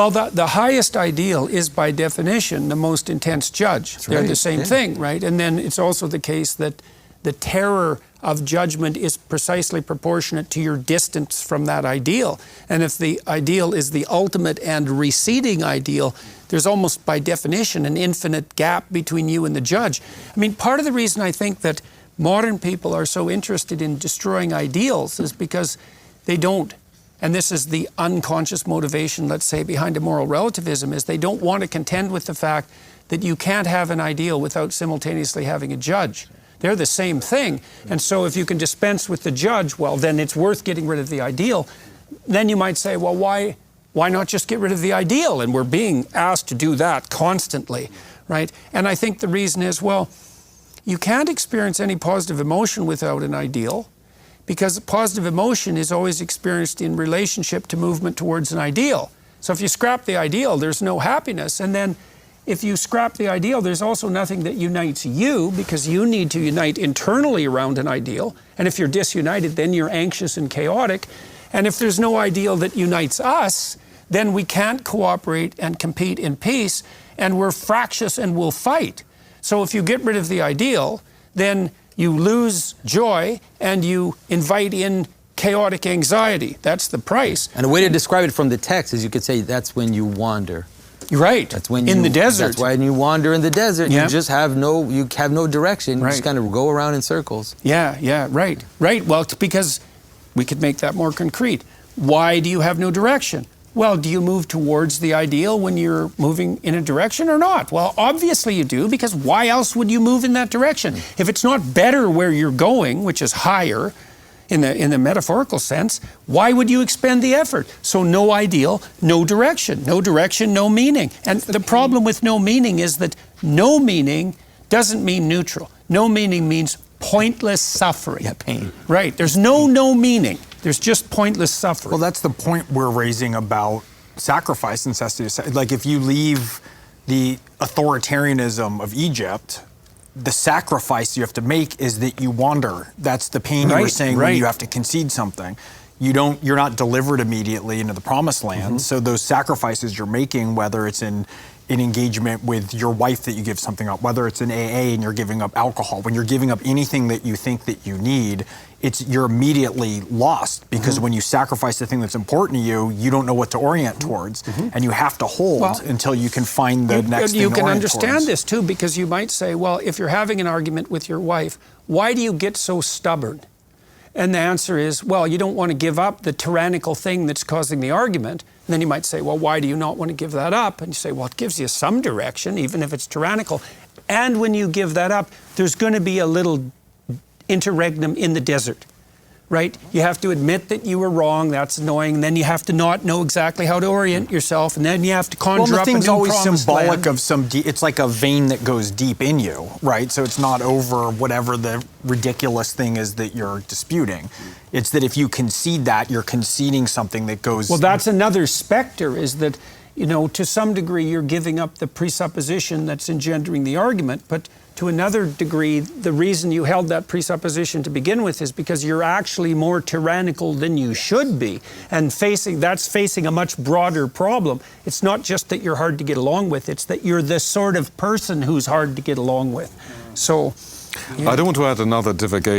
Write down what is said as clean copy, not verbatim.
Well, the highest ideal is, by definition, the most intense judge. That's They're right. the same thing, right? And then it's also the case that the terror of judgment is precisely proportionate to your distance from that ideal. And if the ideal is the ultimate and receding ideal, there's almost by definition an infinite gap between you and the judge. I mean, part of the reason I think that modern people are so interested in destroying ideals is because they don't, and this is the unconscious motivation, let's say, behind a moral relativism, is they don't want to contend with the fact that you can't have an ideal without simultaneously having a judge. They're the same thing. And so if you can dispense with the judge, well, then it's worth getting rid of the ideal. Then you might say, well, why not just get rid of the ideal? And we're being asked to do that constantly, right? And I think the reason is, well, you can't experience any positive emotion without an ideal, because positive emotion is always experienced in relationship to movement towards an ideal. So if you scrap the ideal, there's no happiness. And then if you scrap the ideal, there's also nothing that unites you, because you need to unite internally around an ideal. And if you're disunited, then you're anxious and chaotic. And if there's no ideal that unites us, then we can't cooperate and compete in peace, and we're fractious and we'll fight. So if you get rid of the ideal, then you lose joy and you invite in chaotic anxiety. That's the price. And a way to describe it from the text is you could say that's when you wander. You're right. That's when in the desert. That's when you wander in the desert. Yep. You just have no direction. Right. You just kind of go around in circles. Yeah, right. Well, it's because we could make that more concrete. Why do you have no direction? Well, do you move towards the ideal when you're moving in a direction or not? Well, obviously you do, because why else would you move in that direction? If it's not better where you're going, which is higher in the metaphorical sense, why would you expend the effort? So no ideal, no direction. No direction, no meaning. And the problem with no meaning is that no meaning doesn't mean neutral. No meaning means pointless suffering. Yeah, pain. Right. There's no meaning. There's just pointless suffering. Well, that's the point we're raising about sacrifice and necessity. Like, if you leave the authoritarianism of Egypt, the sacrifice you have to make is that you wander. That's the pain you were saying when you have to concede something. You're not delivered immediately into the promised land. So those sacrifices you're making, whether it's in engagement with your wife that you give something up, whether it's in AA and you're giving up alcohol, when you're giving up anything that you think that you need, you're immediately lost, because when you sacrifice the thing that's important to you, you don't know what to orient towards, and you have to hold until you can find the next thing to orient towards. You can understand this too, because you might say, well, if you're having an argument with your wife, why do you get so stubborn? And the answer is, well, you don't want to give up the tyrannical thing that's causing the argument. And then you might say, well, why do you not want to give that up? And you say, well, it gives you some direction, even if it's tyrannical. And when you give that up, there's going to be a little interregnum in the desert, right? You have to admit that you were wrong. That's annoying. And then you have to not know exactly how to orient yourself. And then you have to conjure up a new promised land. Well, the thing's always symbolic of some it's like a vein that goes deep in you, right? So it's not over whatever the ridiculous thing is that you're disputing. It's that if you concede that, you're conceding something that goes... Well, that's another specter, is that, you know, to some degree you're giving up the presupposition that's engendering the argument, but to another degree, the reason you held that presupposition to begin with is because you're actually more tyrannical than you should be. And that's facing a much broader problem. It's not just that you're hard to get along with, it's that you're the sort of person who's hard to get along with. So... I don't want to add another divagation.